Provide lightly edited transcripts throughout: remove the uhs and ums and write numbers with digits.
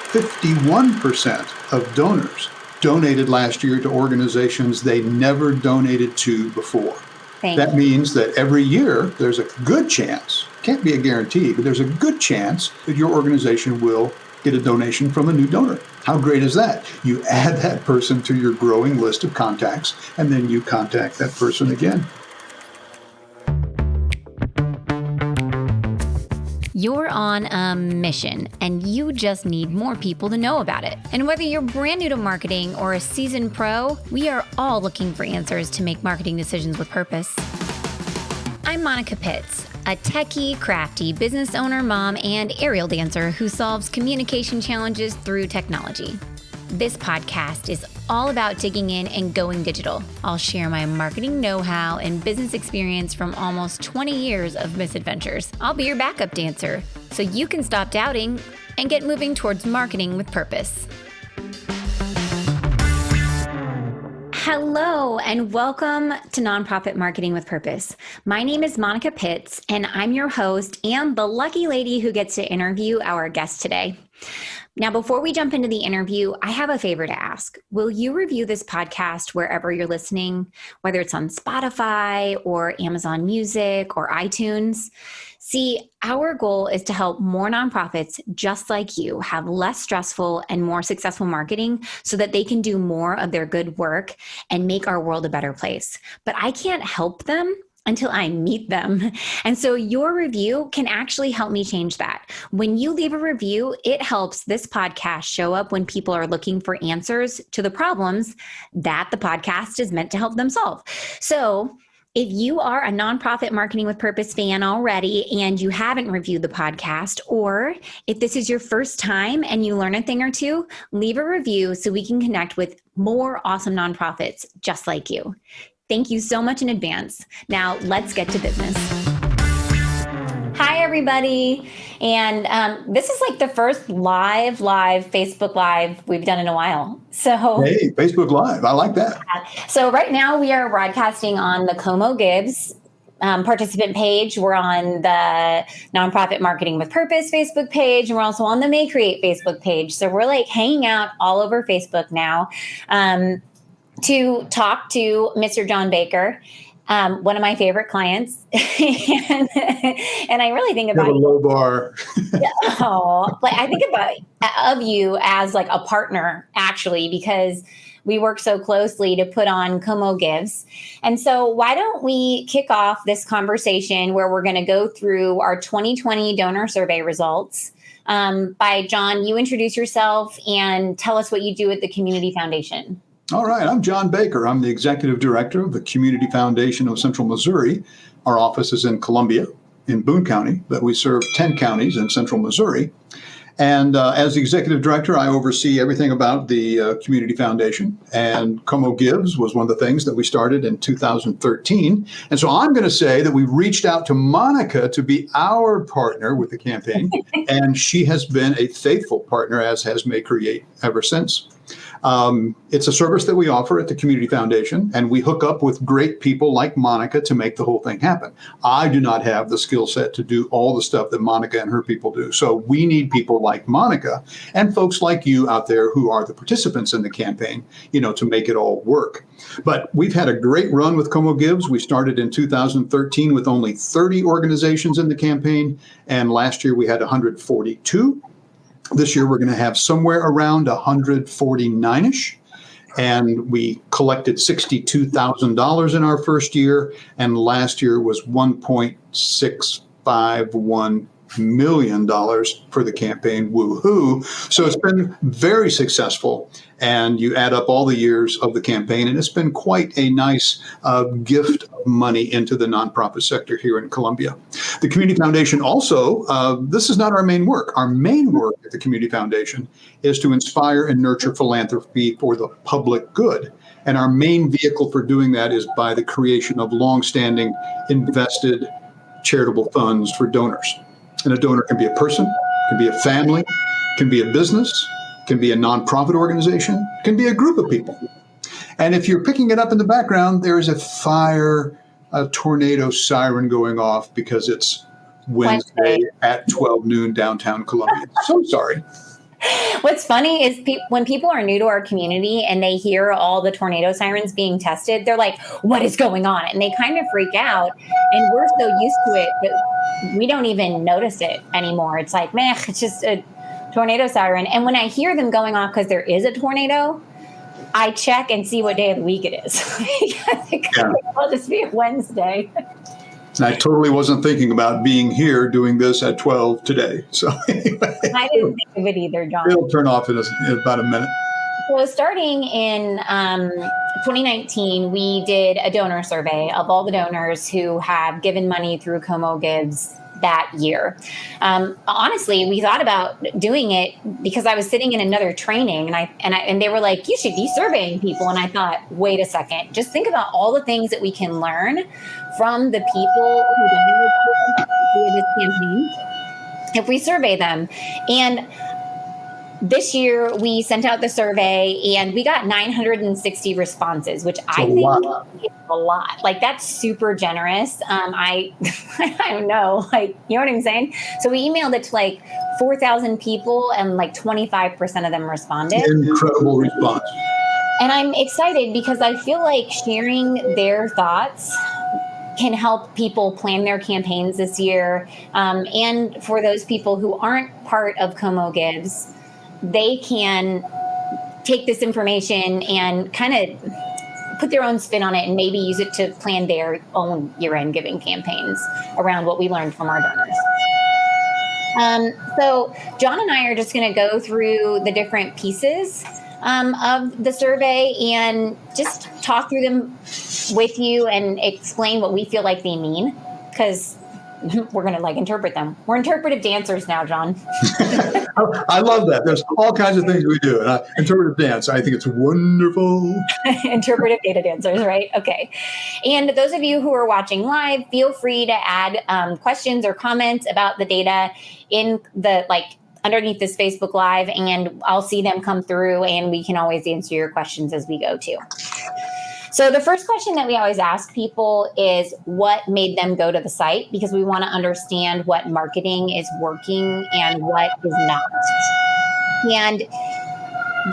51% of donors donated last year to organizations they never donated to before. That means that every year there's a good chance, can't be a guarantee, but there's a good chance that your organization will get a donation from a new donor. How great is that? You add that person to your growing list of contacts, and then you contact that person again. You're on a mission, and you just need more people to know about it. And whether you're brand new to marketing or a seasoned pro, we are all looking for answers to make marketing decisions with purpose. I'm Monica Pitts, a techie, crafty business owner, mom, and aerial dancer who solves communication challenges through technology. This podcast is all about digging in and going digital. I'll share my marketing know-how and business experience from almost 20 years of misadventures. I'll be your backup dancer, so you can stop doubting and get moving towards marketing with purpose. Hello, and welcome to Nonprofit Marketing with Purpose. My name is Monica Pitts, and I'm your host and the lucky lady who gets to interview our guest today. Now, before we jump into the interview, I have a favor to ask. Will you review this podcast wherever you're listening, whether it's on Spotify or Amazon Music or iTunes? See, our goal is to help more nonprofits just like you have less stressful and more successful marketing so that they can do more of their good work and make our world a better place. But I can't help them until I meet them. And so your review can actually help me change that. When you leave a review, it helps this podcast show up when people are looking for answers to the problems that the podcast is meant to help them solve. So if you are a Nonprofit Marketing with Purpose fan already and you haven't reviewed the podcast, or if this is your first time and you learn a thing or two, leave a review so we can connect with more awesome nonprofits just like you. Thank you so much in advance. Now let's get to business. Hi, everybody. And this is like the first live Facebook Live we've done in a while. So hey, Facebook Live. I like that. So right now we are broadcasting on the CoMoGives participant page. We're on the Nonprofit Marketing with Purpose Facebook page, and we're also on the May Create Facebook page. So we're like hanging out all over Facebook now. To talk to Mr. John Baker, one of my favorite clients. and I really think about a low bar. I think of you as like a partner, actually, because we work so closely to put on CoMoGives. And so why don't we kick off this conversation where we're going to go through our 2020 donor survey results. By John, you introduce yourself and tell us what you do at the Community Foundation. All right. I'm John Baker. I'm the executive director of the Community Foundation of Central Missouri. Our office is in Columbia, in Boone County, but we serve 10 counties in Central Missouri. And as the executive director, I oversee everything about the Community Foundation. And CoMoGives was one of the things that we started in 2013. And so I'm going to say that we reached out to Monica to be our partner with the campaign. And she has been a faithful partner, as has May Create ever since. It's a service that we offer at the Community Foundation, and we hook up with great people like Monica to make the whole thing happen. I do not have the skill set to do all the stuff that Monica and her people do. So we need people like Monica and folks like you out there who are the participants in the campaign, to make it all work. But we've had a great run with CoMoGives. We started in 2013 with only 30 organizations in the campaign, and last year we had 142. This year, we're going to have somewhere around 149-ish, and we collected $62,000 in our first year, and last year was $1.651 million for the campaign. Woohoo! So it's been very successful, and you add up all the years of the campaign, and it's been quite a nice gift of money into the nonprofit sector here in Columbia. The Community Foundation also, this is not our main work. Our main work at the Community Foundation is to inspire and nurture philanthropy for the public good. And our main vehicle for doing that is by the creation of longstanding invested charitable funds for donors. And a donor can be a person, can be a family, can be a business, can be a nonprofit organization, can be a group of people. And if you're picking it up in the background, there is a tornado siren going off because it's Wednesday at 12 noon downtown Columbia. So sorry. What's funny is when people are new to our community and they hear all the tornado sirens being tested, they're like, what is going on? And they kind of freak out. And we're so used to it that we don't even notice it anymore. It's like, man, it's just a tornado siren. And when I hear them going off because there is a tornado, I check and see what day of the week it is. It could well just be a Wednesday. And I totally wasn't thinking about being here doing this at 12 today. So anyway, I didn't think of it either, John. It'll turn off in about a minute. So starting in 2019, we did a donor survey of all the donors who have given money through CoMoGives that year. Honestly, we thought about doing it because I was sitting in another training and they were like, you should be surveying people. And I thought, wait a second, just think about all the things that we can learn from the people who donated via this campaign if we survey them. And this year, we sent out the survey and we got 960 responses, which I think is a lot. Like, that's super generous. I don't know, like, you know what I'm saying? So we emailed it to like 4,000 people and like 25% of them responded. Incredible response. And I'm excited because I feel like sharing their thoughts can help people plan their campaigns this year. And for those people who aren't part of CoMoGives, they can take this information and kind of put their own spin on it and maybe use it to plan their own year-end giving campaigns around what we learned from our donors. So John and I are just going to go through the different pieces of the survey and just talk through them with you and explain what we feel like they mean, because we're going to like interpret them. We're interpretive dancers now, John. I love that. There's all kinds of things we do. And interpretive dance, I think it's wonderful. Interpretive data dancers, right? Okay. And those of you who are watching live, feel free to add questions or comments about the data in the underneath this Facebook Live, and I'll see them come through and we can always answer your questions as we go too. So the first question that we always ask people is what made them go to the site, because we want to understand what marketing is working and what is not. And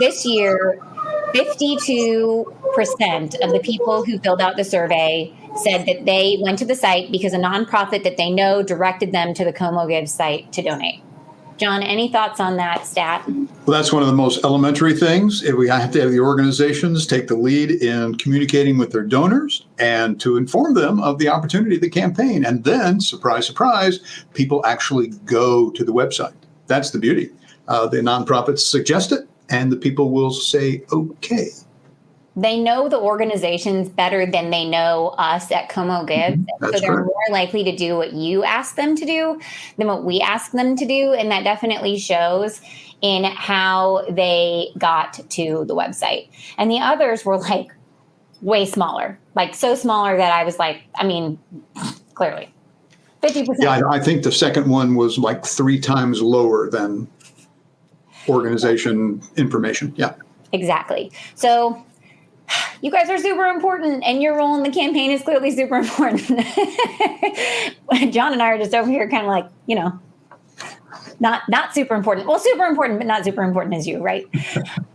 this year, 52% of the people who filled out the survey said that they went to the site because a nonprofit that they know directed them to the CoMoGives site to donate. John, any thoughts on that stat? Well, that's one of the most elementary things. We have to have the organizations take the lead in communicating with their donors and to inform them of the opportunity of the campaign. And then, surprise, surprise, people actually go to the website. That's the beauty. The nonprofits suggest it, and the people will say, okay. They know the organizations better than they know us at CoMoGives. So they're more likely to do what you ask them to do than what we ask them to do. And that definitely shows in how they got to the website. And the others were like way smaller, like so smaller that I was like, I mean, clearly 50%. Yeah, I think the second one was like 3 times lower than organization information. Yeah, exactly. So you guys are super important, and your role in the campaign is clearly super important. John and I are just over here kind of like, not super important. Well, super important, but not super important as you, right?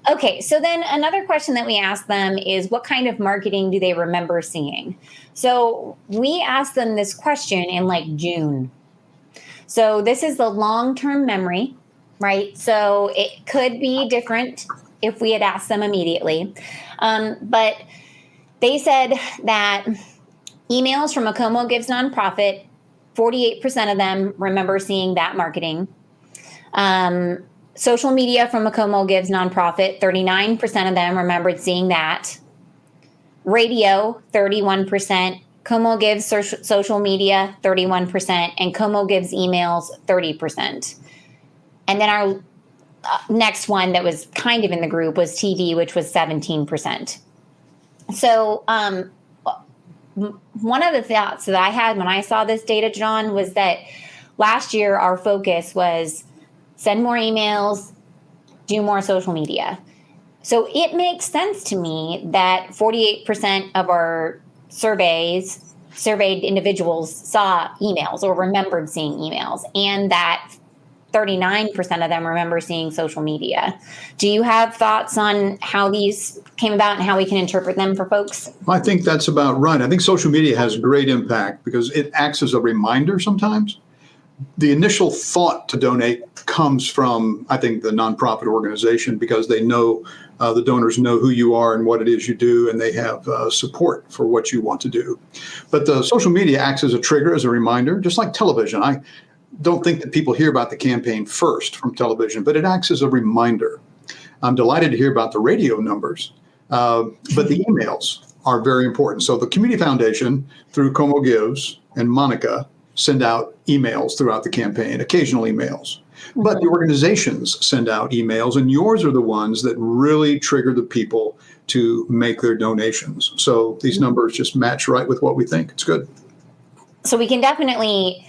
Okay, so then another question that we ask them is what kind of marketing do they remember seeing? So we asked them this question in like June. So this is the long-term memory, right? So it could be different if we had asked them immediately. But they said that emails from a CoMoGives nonprofit, 48% of them remember seeing that marketing. Social media from a CoMoGives nonprofit, 39% of them remembered seeing that. Radio, 31%. CoMoGives social media, 31%. And CoMoGives emails, 30%. And then our next one that was kind of in the group was TV, which was 17%. So one of the thoughts that I had when I saw this data, John, was that last year our focus was send more emails, do more social media. So it makes sense to me that 48% of our surveyed individuals saw emails or remembered seeing emails, and that 39% of them remember seeing social media. Do you have thoughts on how these came about and how we can interpret them for folks? I think that's about right. I think social media has great impact because it acts as a reminder sometimes. The initial thought to donate comes from, I think, the nonprofit organization because they know the donors know who you are and what it is you do, and they have support for what you want to do. But the social media acts as a trigger, as a reminder, just like television. I don't think that people hear about the campaign first from television, but it acts as a reminder. I'm delighted to hear about the radio numbers, but the emails are very important. So the Community Foundation, through CoMoGives and Monica, send out emails throughout the campaign, occasional emails. But the organizations send out emails, and yours are the ones that really trigger the people to make their donations. So these numbers just match right with what we think. It's good. So we can definitely,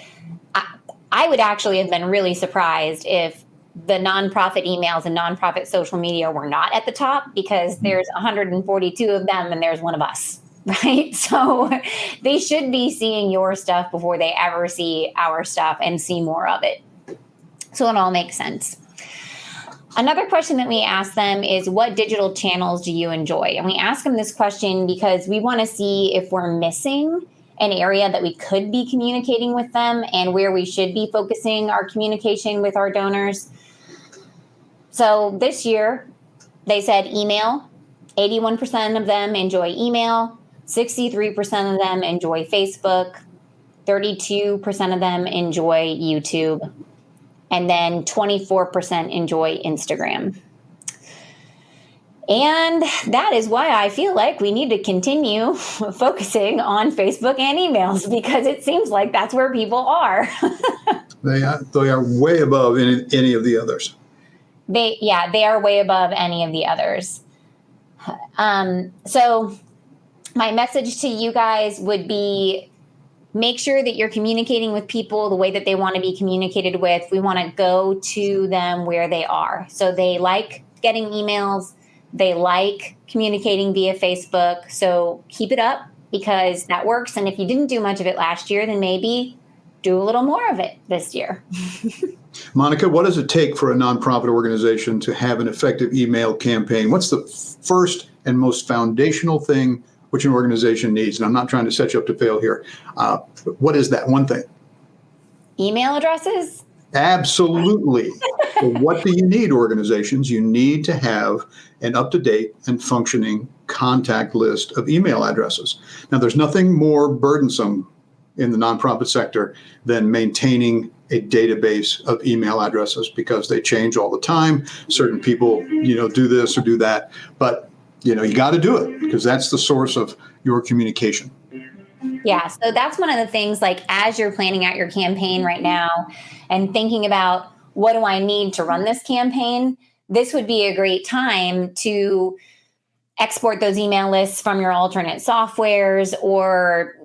I would actually have been really surprised if the nonprofit emails and nonprofit social media were not at the top, because there's 142 of them and there's one of us. Right. So they should be seeing your stuff before they ever see our stuff and see more of it. So it all makes sense. Another question that we ask them is, what digital channels do you enjoy? And we ask them this question because we want to see if we're missing an area that we could be communicating with them and where we should be focusing our communication with our donors. So this year, they said email. 81% of them enjoy email. 63% of them enjoy Facebook. 32% of them enjoy YouTube. And then 24% enjoy Instagram. And that is why I feel like we need to continue focusing on Facebook and emails, because it seems like that's where people are. They are way above any of the others. They are way above any of the others. So my message to you guys would be, make sure that you're communicating with people the way that they want to be communicated with. We want to go to them where they are. So they like getting emails. They like communicating via Facebook. So keep it up, because that works. And if you didn't do much of it last year, then maybe do a little more of it this year. Monica, what does it take for a nonprofit organization to have an effective email campaign? What's the first and most foundational thing which an organization needs? And I'm not trying to set you up to fail here. What is that one thing? Email addresses? Absolutely. So what do you need, organizations? You need to have an up-to-date and functioning contact list of email addresses. Now, there's nothing more burdensome in the nonprofit sector than maintaining a database of email addresses, because they change all the time. Certain people, do this or do that. But you got to do it, because that's the source of your communication. Yeah. So that's one of the things, like, as you're planning out your campaign right now and thinking about, what do I need to run this campaign? This would be a great time to export those email lists from your alternate softwares, or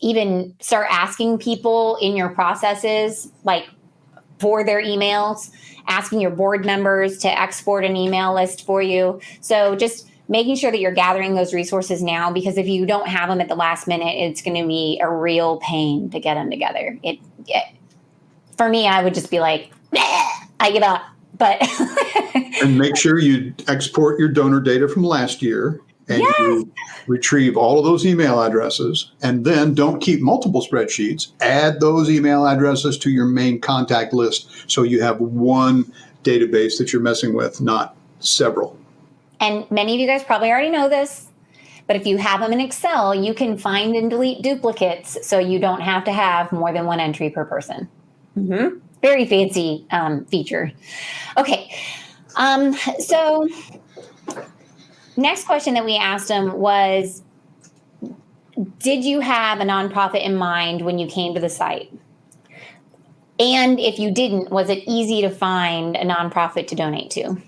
even start asking people in your processes, like, for their emails, asking your board members to export an email list for you. So just making sure that you're gathering those resources now, because if you don't have them at the last minute, it's going to be a real pain to get them together. For me, I would just be like, I give up. But and make sure you export your donor data from last year, and you retrieve all of those email addresses, and then don't keep multiple spreadsheets. Add those email addresses to your main contact list, so you have one database that you're messing with, not several. And many of you guys probably already know this, but if you have them in Excel, you can find and delete duplicates, so you don't have to have more than one entry per person. Mm-hmm. Very fancy feature. Okay. So next question that we asked them was, did you have a nonprofit in mind when you came to the site? And if you didn't, was it easy to find a nonprofit to donate to?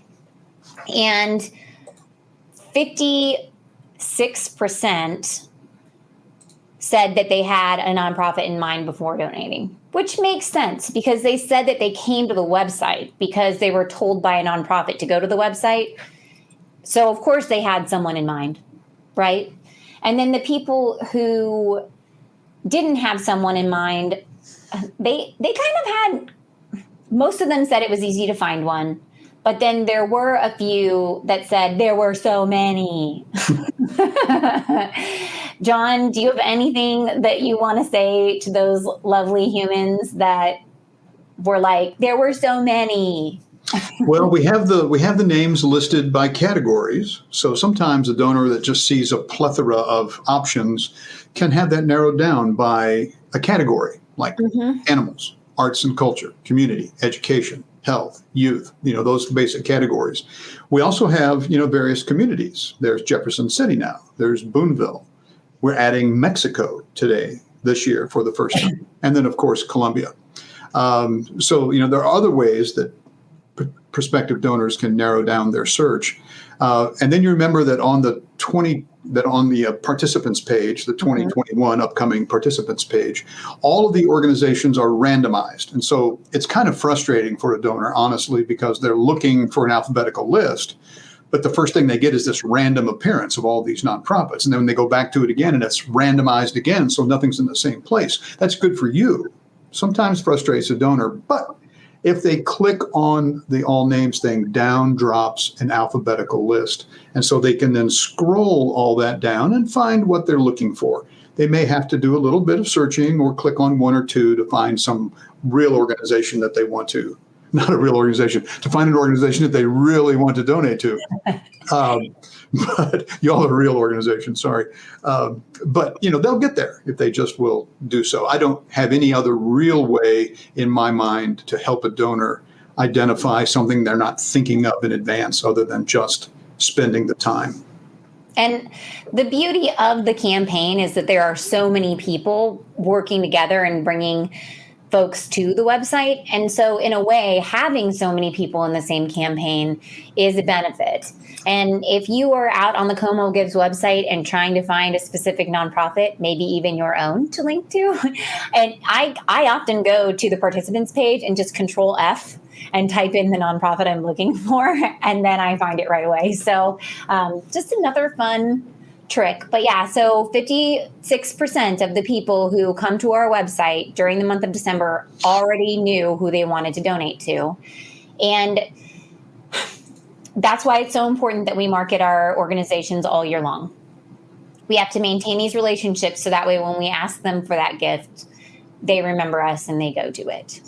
And 56% said that they had a nonprofit in mind before donating, which makes sense, because they said that they came to the website because they were told by a nonprofit to go to the website. So of course they had someone in mind, right? And then the people who didn't have someone in mind, they kind of had most of them said it was easy to find one. But then there were a few that said there were so many. John, do you have anything that you want to say to those lovely humans that were like, there were so many? Well, we have the names listed by categories. So sometimes a donor that just sees a plethora of options can have that narrowed down by a category, like animals, arts and culture, community, education, health, youth, those basic categories. We also have, various communities. There's Jefferson City now. There's Boonville. We're adding Mexico this year for the first time. And then, of course, Colombia. So, there are other ways that prospective donors can narrow down their search. And then you remember that on the participants page, the 2021 upcoming participants page, all of the organizations are randomized. And so it's kind of frustrating for a donor, honestly, because they're looking for an alphabetical list, but the first thing they get is this random appearance of all these nonprofits. And then when they go back to it again, and it's randomized again, so nothing's in the same place. That's good for you. Sometimes frustrates a donor, but if they click on the all names thing, down drops an alphabetical list. And so they can then scroll all that down and find what they're looking for. They may have to do a little bit of searching or click on one or two to find some real organization that they want to, not a real organization, to find an organization that they really want to donate to. But y'all are a real organization, sorry. But, they'll get there if they just will do so. I don't have any other real way in my mind to help a donor identify something they're not thinking of in advance other than just spending the time. And the beauty of the campaign is that there are so many people working together and bringing folks to the website. And so in a way, having so many people in the same campaign is a benefit. And if you are out on the CoMoGives website and trying to find a specific nonprofit, maybe even your own to link to, and I often go to the participants page and just Control F and type in the nonprofit I'm looking for, and then I find it right away. So just another fun trick. But yeah, so 56% of the people who come to our website during the month of December already knew who they wanted to donate to. And that's why it's so important that we market our organizations all year long. We have to maintain these relationships so that way when we ask them for that gift, they remember us and they go do it.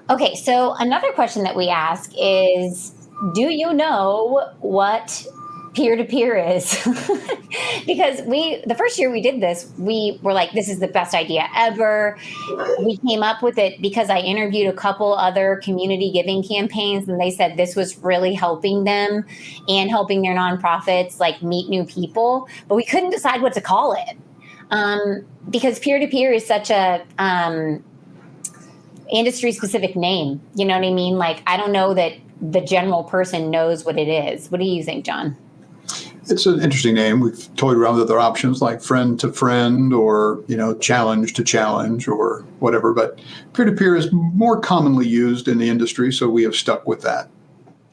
Okay, so another question that we ask is, do you know what peer-to-peer is? Because the first year we did this, we were like, this is the best idea ever. We came up with it because I interviewed a couple other community giving campaigns, and they said this was really helping them and helping their nonprofits like meet new people, but we couldn't decide what to call it because peer-to-peer is such a industry specific name. You know what I mean? Like, I don't know that the general person knows what it is. What do you think, John? It's an interesting name. We've toyed around with other options like friend to friend or, challenge to challenge or whatever. But peer-to-peer is more commonly used in the industry, so we have stuck with that.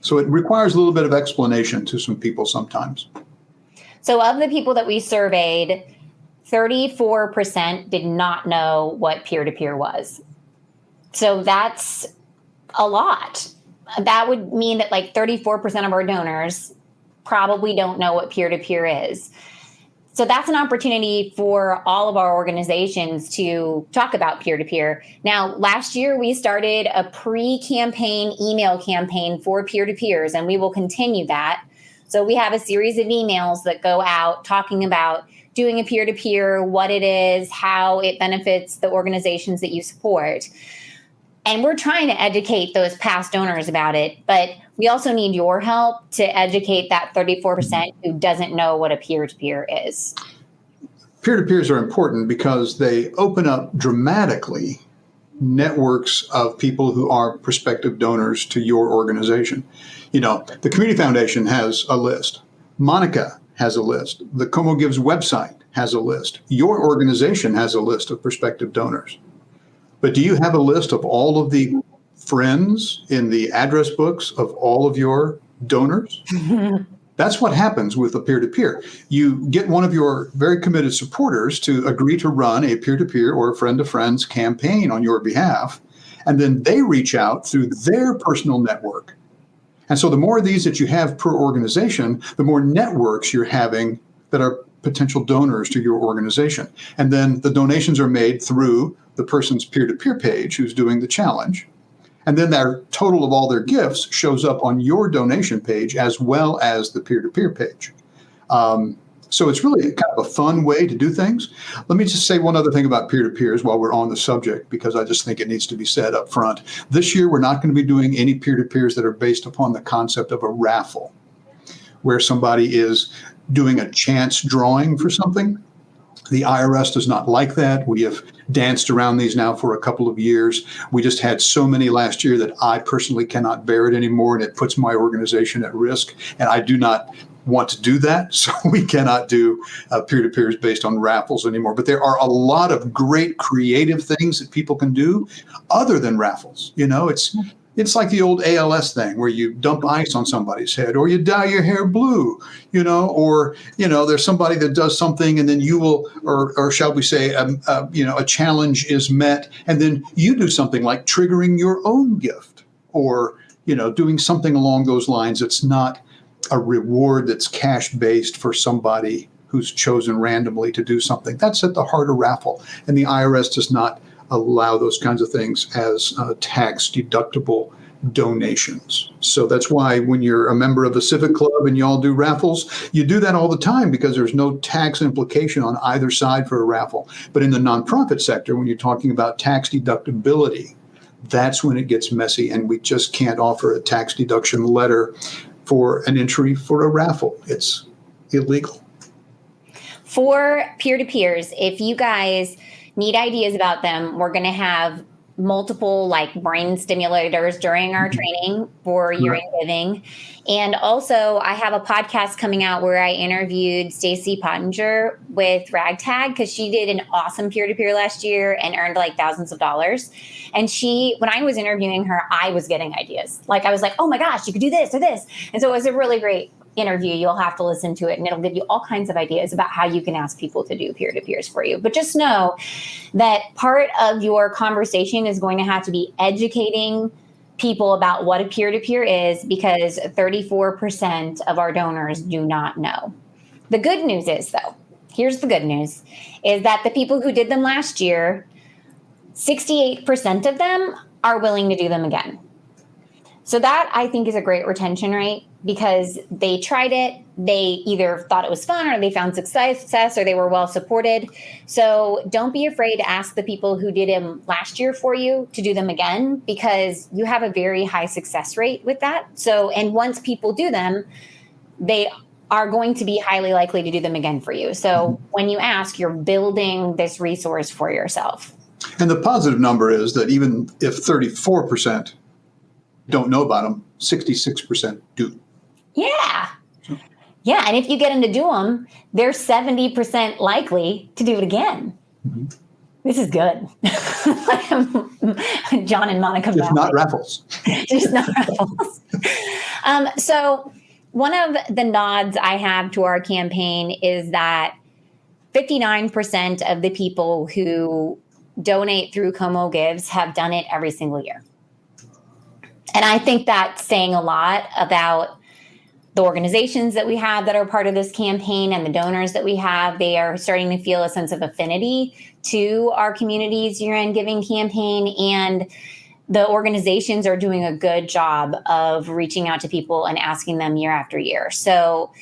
So it requires a little bit of explanation to some people sometimes. So of the people that we surveyed, 34% did not know what peer-to-peer was. So that's a lot. That would mean that like 34% of our donors probably don't know what peer-to-peer is. So that's an opportunity for all of our organizations to talk about peer-to-peer. Now, last year, we started a pre-campaign email campaign for peer-to-peers, and we will continue that. So we have a series of emails that go out talking about doing a peer-to-peer, what it is, how it benefits the organizations that you support. And we're trying to educate those past donors about it, but we also need your help to educate that 34% who doesn't know what a peer-to-peer is. Peer-to-peers are important because they open up dramatically networks of people who are prospective donors to your organization. The Community Foundation has a list. Monica has a list. The CoMoGives website has a list. Your organization has a list of prospective donors. But do you have a list of all of the friends in the address books of all of your donors? That's what happens with a peer-to-peer. You get one of your very committed supporters to agree to run a peer-to-peer or a friend-to-friends campaign on your behalf, And then they reach out through their personal network. And so the more of these that you have per organization, the more networks you're having that are potential donors to your organization. And then the donations are made through the person's peer-to-peer page who's doing the challenge. And then their total of all their gifts shows up on your donation page as well as the peer-to-peer page. So it's really kind of a fun way to do things. Let me just say one other thing about peer-to-peers while we're on the subject, because I just think it needs to be said up front. This year, we're not going to be doing any peer-to-peers that are based upon the concept of a raffle, where somebody is doing a chance drawing for something. The IRS does not like that. We have danced around these now for a couple of years. We just had so many last year that I personally cannot bear it anymore, and it puts my organization at risk. And I do not want to do that. So we cannot do peer-to-peers based on raffles anymore. But there are a lot of great creative things that people can do other than raffles. You know, it's like the old ALS thing where you dump ice on somebody's head, or you dye your hair blue, you know, or, you know, there's somebody that does something and then you will, or shall we say, a challenge is met and then you do something like triggering your own gift or, you know, doing something along those lines. It's not a reward that's cash-based for somebody who's chosen randomly to do something. That's at the heart of raffle. And the IRS does not allow those kinds of things as tax-deductible donations. So that's why when you're a member of a civic club and y'all do raffles, you do that all the time because there's no tax implication on either side for a raffle. But in the nonprofit sector, when you're talking about tax deductibility, that's when it gets messy, and we just can't offer a tax deduction letter for an entry for a raffle. It's illegal. For peer-to-peers, if you guys need ideas about them, we're going to have multiple like brain stimulators during our training for year-end giving. And also I have a podcast coming out where I interviewed Stacy Pottinger with Ragtag because she did an awesome peer-to-peer last year and earned like thousands of dollars. And when I was interviewing her, I was getting ideas. Like I was like, oh my gosh, you could do this or this. And so it was a really great interview. You'll have to listen to it and it'll give you all kinds of ideas about how you can ask people to do peer-to-peers for you. But just know that part of your conversation is going to have to be educating people about what a peer-to-peer is, because 34% of our donors do not know. The good news is, though, here's the good news, is that the people who did them last year, 68% of them are willing to do them again. So that, I think, is a great retention rate because they tried it. They either thought it was fun or they found success or they were well supported. So don't be afraid to ask the people who did them last year for you to do them again, because you have a very high success rate with that. So, and once people do them, they are going to be highly likely to do them again for you. So when you ask, you're building this resource for yourself. And the positive number is that even if 34% don't know about them, 66% do. Yeah. Yeah. And if you get them to do them, they're 70% likely to do it again. Mm-hmm. This is good. John and Monica. Just not raffles. Just not raffles. So one of the nods I have to our campaign is that 59% of the people who donate through CoMoGives have done it every single year. And I think that's saying a lot about the organizations that we have that are part of this campaign and the donors that we have. They are starting to feel a sense of affinity to our community's year-end giving campaign. And the organizations are doing a good job of reaching out to people and asking them year after year. So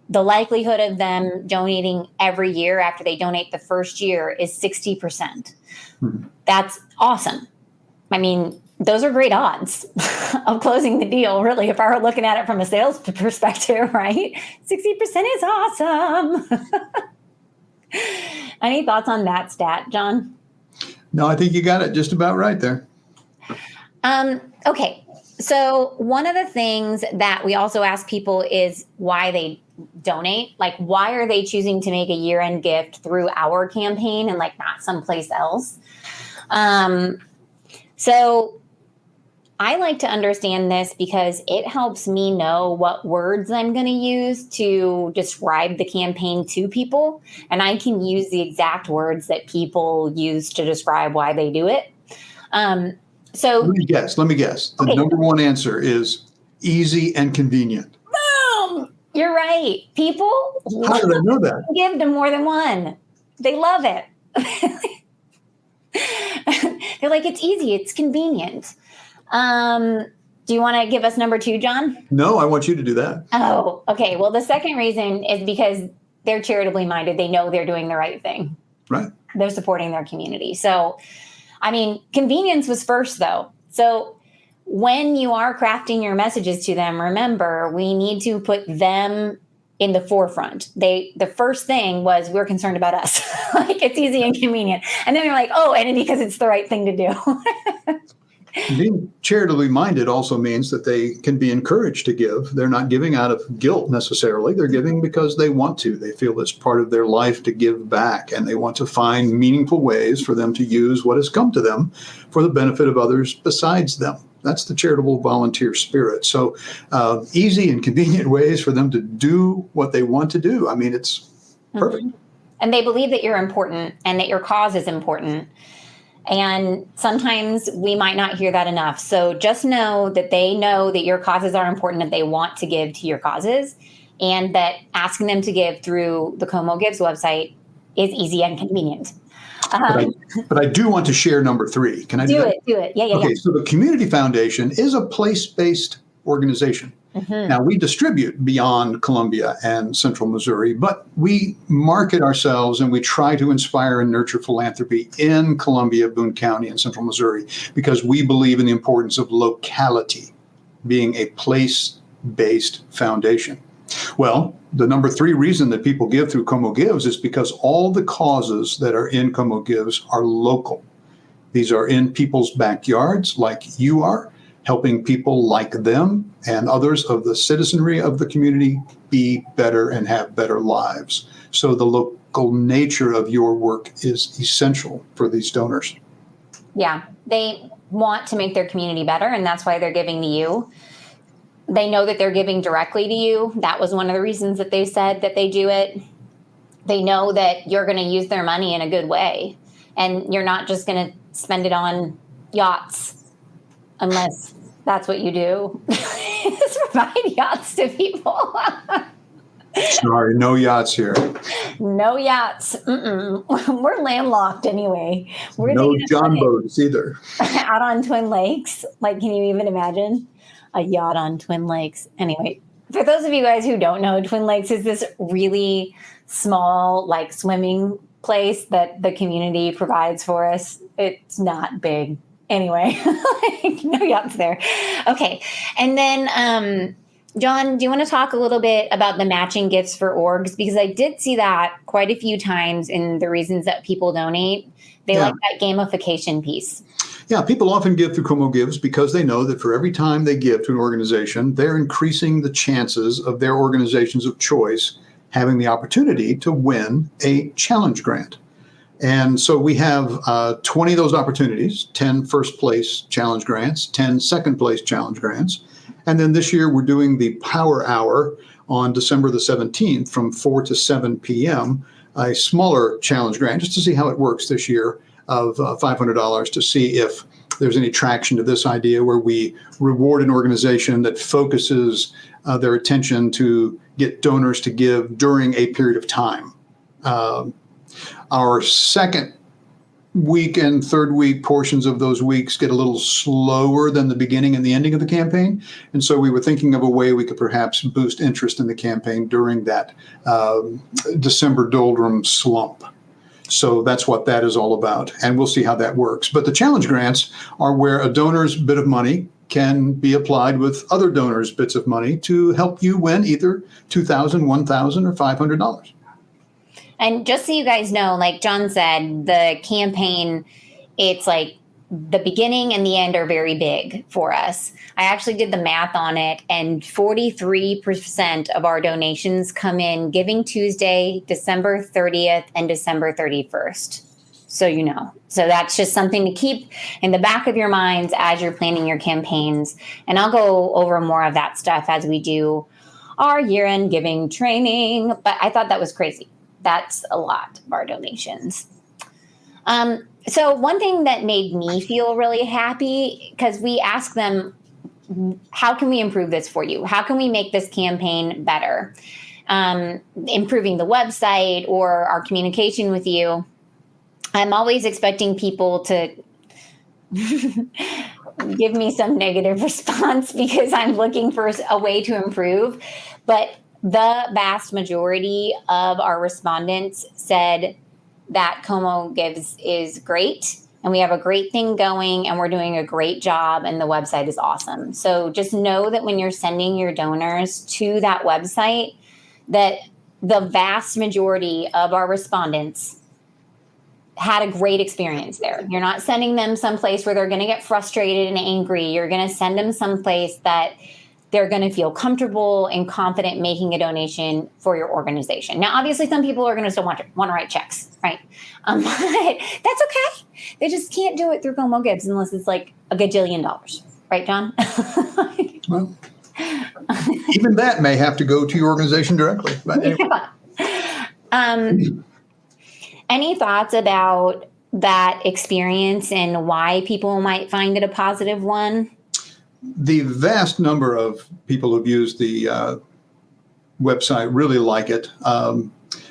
the likelihood of them donating every year after they donate the first year is 60%. Mm-hmm. That's awesome. I mean, those are great odds of closing the deal, really, if I were looking at it from a sales perspective, right? 60% is awesome. Any thoughts on that stat, John? No, I think you got it just about right there. Okay. So one of the things that we also ask people is why they donate. Like, why are they choosing to make a year-end gift through our campaign and like not someplace else? So I like to understand this because it helps me know what words I'm going to use to describe the campaign to people. And I can use the exact words that people use to describe why they do it. So Let me guess. The okay. number one answer is easy and convenient. Boom! You're right. People How did I know that? give to more than one. They love it. They're like, it's easy, it's convenient. Do you want to give us number 2, John? No, I want you to do that. Oh, okay. Well, the second reason is because they're charitably minded. They know they're doing the right thing. Right. They're supporting their community. So, I mean, convenience was first, though. So when you are crafting your messages to them, remember, we need to put them in the forefront. The first thing was, we're concerned about us. Like, it's easy and convenient. And then they're like, oh, and because it's the right thing to do. Being charitably minded also means that they can be encouraged to give. They're not giving out of guilt necessarily. They're giving because they want to. They feel it's part of their life to give back, and they want to find meaningful ways for them to use what has come to them for the benefit of others besides them. That's the charitable volunteer spirit. So easy and convenient ways for them to do what they want to do. I mean, it's perfect. Mm-hmm. And they believe that you're important and that your cause is important. And sometimes we might not hear that enough. So just know that your causes are important, that they want to give to your causes, and that asking them to give through the CoMoGives website is easy and convenient. But I do want to share number 3. Can I do that? Do it. Yeah. Okay, so the Community Foundation is a place-based organization. Mm-hmm. Now, we distribute beyond Columbia and Central Missouri, but we market ourselves and we try to inspire and nurture philanthropy in Columbia, Boone County, and Central Missouri because we believe in the importance of locality, being a place-based foundation. Well, the number 3 reason that people give through CoMoGives is because all the causes that are in CoMoGives are local. These are in people's backyards, like you are, helping people like them and others of the citizenry of the community be better and have better lives. So the local nature of your work is essential for these donors. Yeah, they want to make their community better, and that's why they're giving to you. They know that they're giving directly to you. That was one of the reasons that they said that they do it. They know that you're going to use their money in a good way, and you're not just going to spend it on yachts, unless that's what you do. Just provide yachts to people. Sorry, no yachts here. No yachts. We're landlocked anyway. No John boats either. Out on Twin Lakes. Like, can you even imagine a yacht on Twin Lakes? Anyway, for those of you guys who don't know, Twin Lakes is this really small, like, swimming place that the community provides for us. It's not big. Anyway, no yachts there. Okay. And then, John, do you want to talk a little bit about the matching gifts for orgs? Because I did see that quite a few times in the reasons that people donate. They like that gamification piece. Yeah, people often give through CoMoGives because they know that for every time they give to an organization, they're increasing the chances of their organizations of choice having the opportunity to win a challenge grant. And so we have 20 of those opportunities, 10 first place challenge grants, 10 second place challenge grants. And then this year we're doing the Power Hour on December the 17th from 4 to 7 p.m., a smaller challenge grant just to see how it works this year of $500 to see if there's any traction to this idea where we reward an organization that focuses their attention to get donors to give during a period of time. Our second week and third week portions of those weeks get a little slower than the beginning and the ending of the campaign. And so we were thinking of a way we could perhaps boost interest in the campaign during that December doldrum slump. So that's what that is all about. And we'll see how that works. But the challenge grants are where a donor's bit of money can be applied with other donors' bits of money to help you win either $2,000, $1,000, or $500. And just so you guys know, like John said, the campaign, it's like the beginning and the end are very big for us. I actually did the math on it, and 43% of our donations come in Giving Tuesday, December 30th, and December 31st. So you know. So that's just something to keep in the back of your minds as you're planning your campaigns. And I'll go over more of that stuff as we do our year-end giving training. But I thought that was crazy. That's a lot of our donations. So one thing that made me feel really happy, because we asked them, how can we improve this for you? How can we make this campaign better? Improving the website or our communication with you. I'm always expecting people to give me some negative response because I'm looking for a way to improve. But the vast majority of our respondents said that CoMoGives is great and we have a great thing going and we're doing a great job and the website is awesome. So just know that when you're sending your donors to that website, that the vast majority of our respondents had a great experience there. You're not sending them someplace where they're going to get frustrated and angry. You're going to send them someplace that they're going to feel comfortable and confident making a donation for your organization. Now, obviously, some people are going to still want to write checks, right? But that's okay. They just can't do it through CoMoGives unless it's like $1 gajillion, right, John? Well, even that may have to go to your organization directly. But anyway. Any thoughts about that experience and why people might find it a positive one? The vast number of people who've used the website really like it.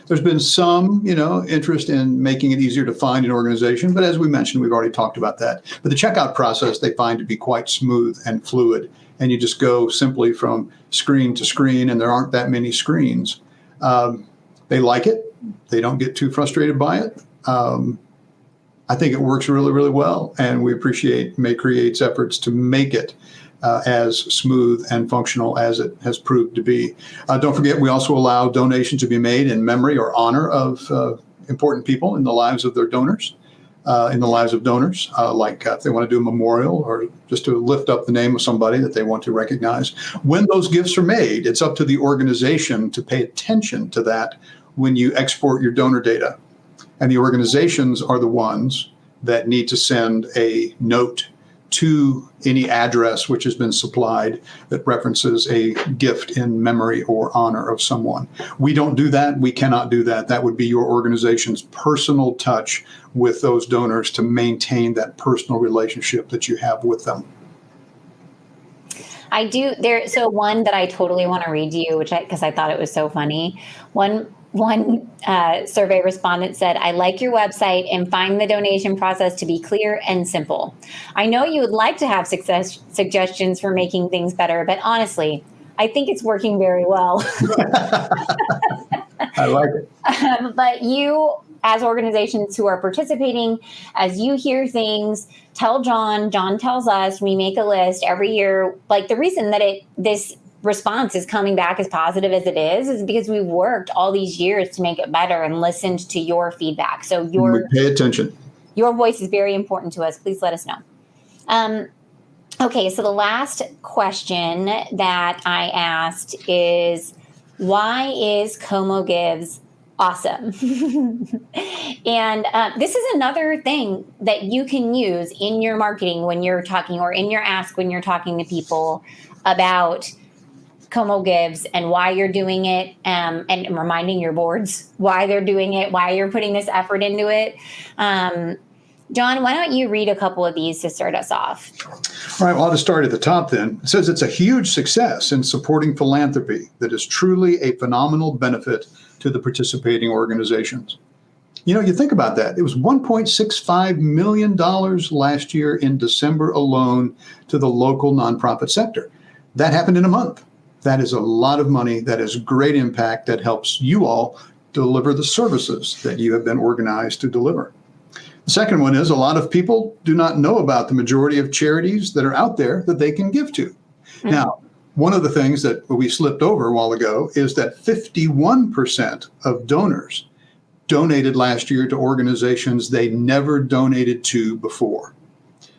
There's been some, interest in making it easier to find an organization, but as we mentioned, we've already talked about that. But the checkout process they find to be quite smooth and fluid, and you just go simply from screen to screen, and there aren't that many screens. They like it. They don't get too frustrated by it. I think it works really, really well, and we appreciate May Create's efforts to make it as smooth and functional as it has proved to be. Don't forget, we also allow donations to be made in memory or honor of important people in the lives of their donors, like if they want to do a memorial or just to lift up the name of somebody that they want to recognize. When those gifts are made, it's up to the organization to pay attention to that when you export your donor data. And the organizations are the ones that need to send a note to any address which has been supplied that references a gift in memory or honor of someone. We don't do that. We cannot do that. That would be your organization's personal touch with those donors to maintain that personal relationship that you have with them. I do. So one that I totally want to read to you, because I thought it was so funny. One survey respondent said, "I like your website and find the donation process to be clear and simple. I know you would like to have suggestions for making things better, but honestly, I think it's working very well." I like it. But you, as organizations who are participating, as you hear things, tell John. John tells us. We make a list every year. Like the reason that this response is coming back as positive as it is because we've worked all these years to make it better and listened to your feedback. So we pay attention. Your voice is very important to us. Please let us know. Okay, so the last question that I asked is, why is CoMoGives awesome? And this is another thing that you can use in your marketing when you're talking, or in your ask when you're talking to people about CoMoGives and why you're doing it, and reminding your boards why they're doing it, why you're putting this effort into it. John, why don't you read a couple of these to start us off? All right, well, I'll just start at the top then. It says it's a huge success in supporting philanthropy that is truly a phenomenal benefit to the participating organizations. You think about that. It was $1.65 million last year in December alone to the local nonprofit sector. That happened in a month. That is a lot of money. That is great impact. That helps you all deliver the services that you have been organized to deliver. The second one is a lot of people do not know about the majority of charities that are out there that they can give to. Mm-hmm. Now, one of the things that we slipped over a while ago is that 51% of donors donated last year to organizations they never donated to before.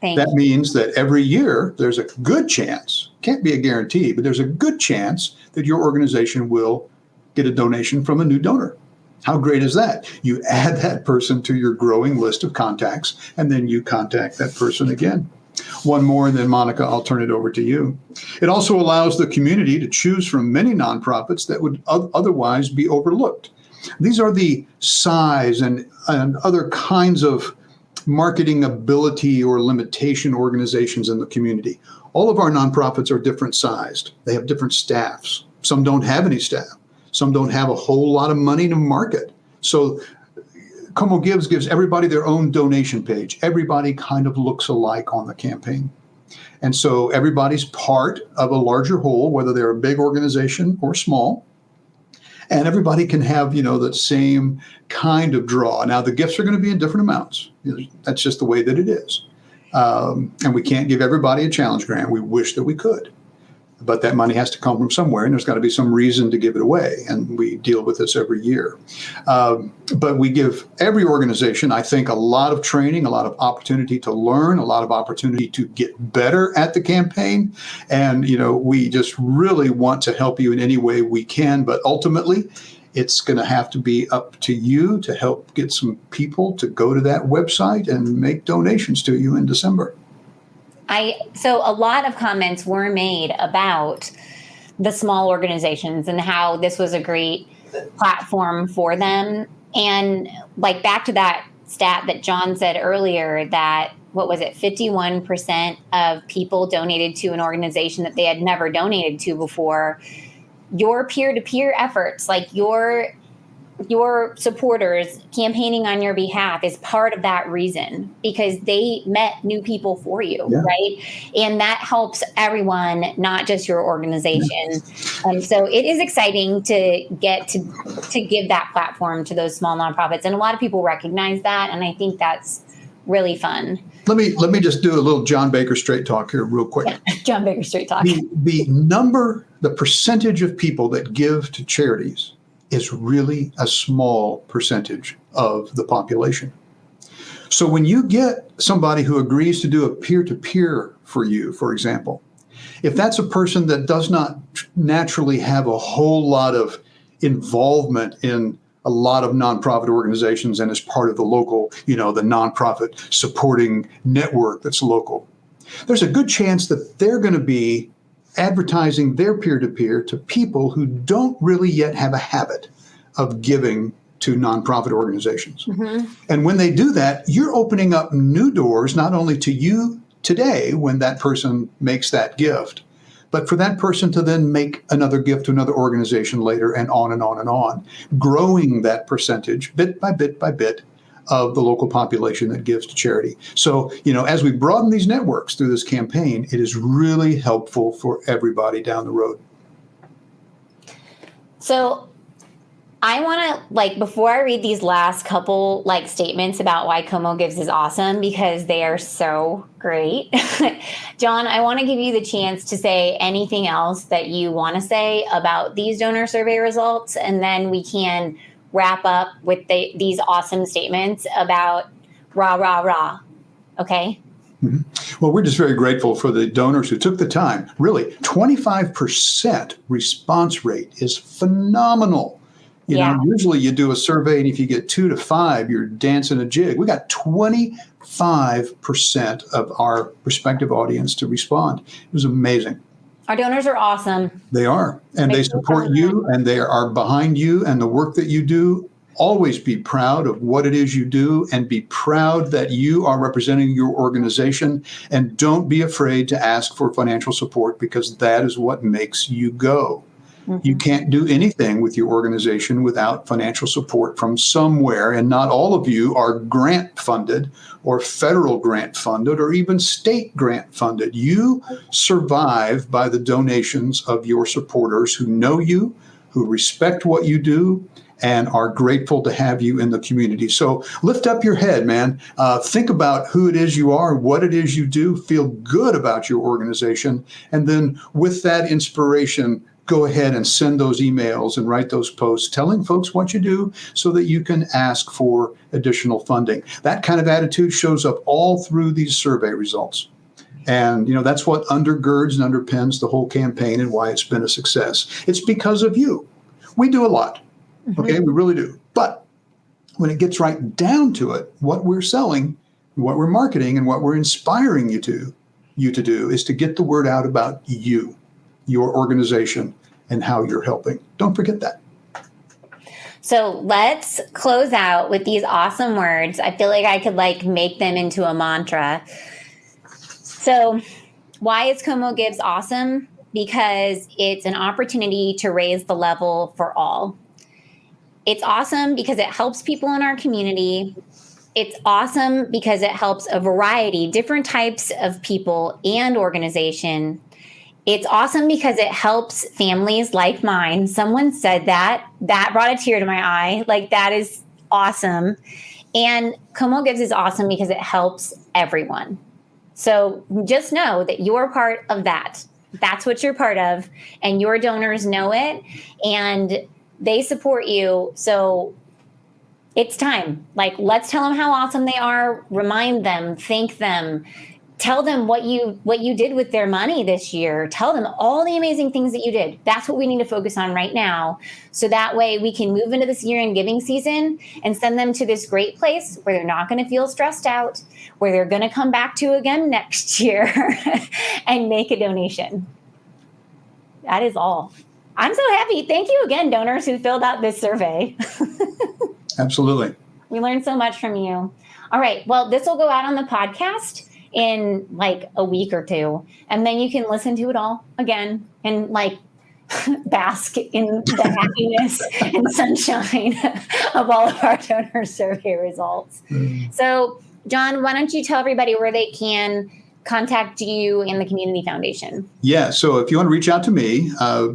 That means that every year there's a good chance, can't be a guarantee, but there's a good chance that your organization will get a donation from a new donor. How great is that? You add that person to your growing list of contacts, and then you contact that person again. One more, and then Monica, I'll turn it over to you. It also allows the community to choose from many nonprofits that would otherwise be overlooked. These are the size and other kinds of marketing ability or limitation organizations in the community. All of our nonprofits are different sized. They have different staffs. Some don't have any staff. Some don't have a whole lot of money to market. So CoMoGives gives everybody their own donation page. Everybody kind of looks alike on the campaign. And so everybody's part of a larger whole, whether they're a big organization or small. And everybody can have, the same kind of draw. Now, the gifts are going to be in different amounts. That's just the way that it is. And we can't give everybody a challenge grant. We wish that we could. But that money has to come from somewhere, and there's got to be some reason to give it away. And we deal with this every year. But we give every organization, I think, a lot of training, a lot of opportunity to learn, a lot of opportunity to get better at the campaign. And, we just really want to help you in any way we can. But ultimately, it's going to have to be up to you to help get some people to go to that website and make donations to you in December. So a lot of comments were made about the small organizations and how this was a great platform for them. And back to that stat that John said earlier, that, 51% of people donated to an organization that they had never donated to before. Your peer-to-peer efforts, your supporters campaigning on your behalf, is part of that reason, because they met new people for you, right? And that helps everyone, not just your organization. So it is exciting to get to give that platform to those small nonprofits. And a lot of people recognize that. And I think that's really fun. Let me just do a little John Baker straight talk here real quick. Yeah, John Baker straight talk. The percentage of people that give to charities is really a small percentage of the population. So when you get somebody who agrees to do a peer-to-peer for you, for example, if that's a person that does not naturally have a whole lot of involvement in a lot of nonprofit organizations and is part of the local, the nonprofit supporting network that's local, there's a good chance that they're going to be advertising their peer-to-peer to people who don't really yet have a habit of giving to nonprofit organizations. Mm-hmm. And when they do that, you're opening up new doors, not only to you today when that person makes that gift, but for that person to then make another gift to another organization later, and on and on and on, growing that percentage bit by bit by bit of the local population that gives to charity. So, as we broaden these networks through this campaign, it is really helpful for everybody down the road. So I want to, before I read these last couple, statements about why CoMoGives is awesome, because they are so great. John, I want to give you the chance to say anything else that you want to say about these donor survey results, and then we can wrap up with these awesome statements about rah, rah, rah. Okay? Mm-hmm. Well, we're just very grateful for the donors who took the time. Really, 25% response rate is phenomenal. Usually you do a survey, and if you get 2 to 5, you're dancing a jig. We got 25% of our prospective audience to respond. It was amazing. Our donors are awesome. They are. And they support you, and they are behind you and the work that you do. Always be proud of what it is you do, and be proud that you are representing your organization. And don't be afraid to ask for financial support, because that is what makes you go. Mm-hmm. You can't do anything with your organization without financial support from somewhere. And not all of you are grant funded or federal grant funded or even state grant funded. You survive by the donations of your supporters who know you, who respect what you do, and are grateful to have you in the community. So lift up your head, man. Think about who it is you are, what it is you do. Feel good about your organization. And then with that inspiration, go ahead and send those emails and write those posts telling folks what you do, so that you can ask for additional funding. That kind of attitude shows up all through these survey results. And, that's what undergirds and underpins the whole campaign and why it's been a success. It's because of you. We do a lot. Okay, we really do. But when it gets right down to it, what we're selling, what we're marketing, and what we're inspiring you to do is to get the word out about you, your organization, and how you're helping. Don't forget that. So let's close out with these awesome words. I feel like I could make them into a mantra. So why is CoMoGives awesome? Because it's an opportunity to raise the level for all. It's awesome because it helps people in our community. It's awesome because it helps a variety, different types of people and organization. It's awesome because it helps families like mine. Someone said that brought a tear to my eye. That is awesome. And CoMoGives is awesome because it helps everyone. So just know that you're part of that. That's what you're part of. And your donors know it and they support you. So it's time. Let's tell them how awesome they are. Remind them, thank them. Tell them what you did with their money this year. Tell them all the amazing things that you did. That's what we need to focus on right now. So that way we can move into this year-end giving season and send them to this great place where they're not going to feel stressed out, where they're going to come back to again next year and make a donation. That is all. I'm so happy. Thank you again, donors who filled out this survey. Absolutely. We learned so much from you. All right. Well, this will go out on the podcast in a week or two, and then you can listen to it all again and bask in the happiness and sunshine of all of our donor survey results. So John, why don't you tell everybody where they can contact you and the Community Foundation? Yeah, so if you want to reach out to me,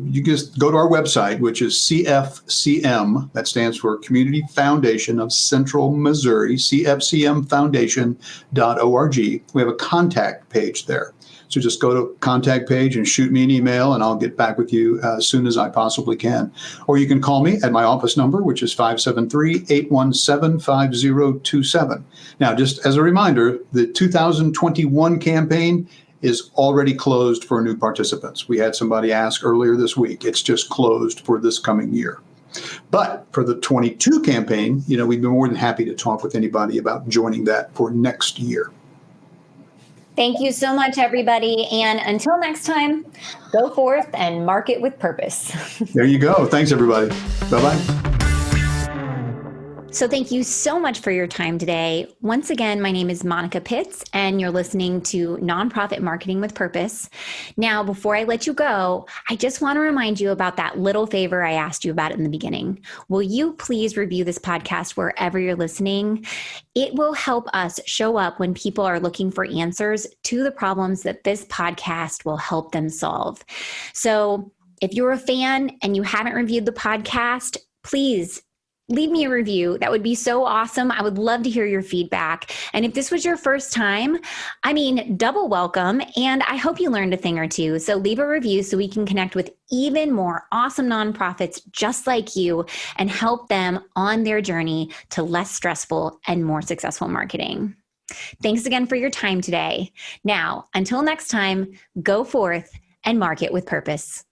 you just go to our website, which is CFCM, that stands for Community Foundation of Central Missouri, cfcmfoundation.org. We have a contact page there. So just go to contact page and shoot me an email, and I'll get back with you as soon as I possibly can. Or you can call me at my office number, which is 573-817-5027. Now, just as a reminder, the 2021 campaign is already closed for new participants. We had somebody ask earlier this week. It's just closed for this coming year. But for the 22 campaign, we'd be more than happy to talk with anybody about joining that for next year. Thank you so much, everybody. And until next time, go forth and market with purpose. There you go. Thanks, everybody. Bye-bye. So thank you so much for your time today. Once again, my name is Monica Pitts, and you're listening to Nonprofit Marketing with Purpose. Now, before I let you go, I just want to remind you about that little favor I asked you about in the beginning. Will you please review this podcast wherever you're listening? It will help us show up when people are looking for answers to the problems that this podcast will help them solve. So if you're a fan and you haven't reviewed the podcast, please leave me a review. That would be so awesome. I would love to hear your feedback. And if this was your first time, double welcome. And I hope you learned a thing or two. So leave a review so we can connect with even more awesome nonprofits just like you and help them on their journey to less stressful and more successful marketing. Thanks again for your time today. Now, until next time, go forth and market with purpose.